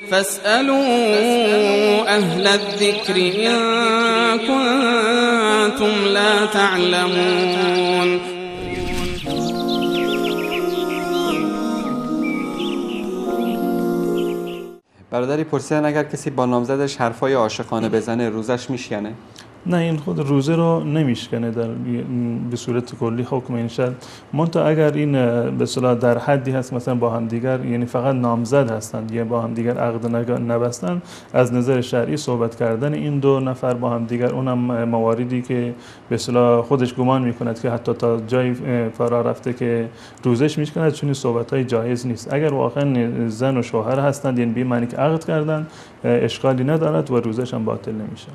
فاسألوا أهل الذكر إن كنتم لا تعلمون. برادری پرسیدن اگر کسی با نامزدش حرفای عاشقانه بزنه روزش میشکنه؟ نه، این خود روزه رو نمیشکنه به صورت کلی حکم این شد. منتها اگر این به اصطلاح در حدی هست مثلا با هم دیگر، یعنی فقط نامزد هستند یا با هم دیگر عقد نبستند، از نظر شرعی صحبت کردن این دو نفر با هم دیگر، اونم مواردی که به اصطلاح خودش گمان میکند که حتی تا جای فرا رفته که روزش میشکند، چون این صحبت‌های جایز نیست. اگر واقعا زن و شوهر هستند، یعنی به معنی که عقد کردن، اشکالی ندارد و روزش هم باطل نمیشه.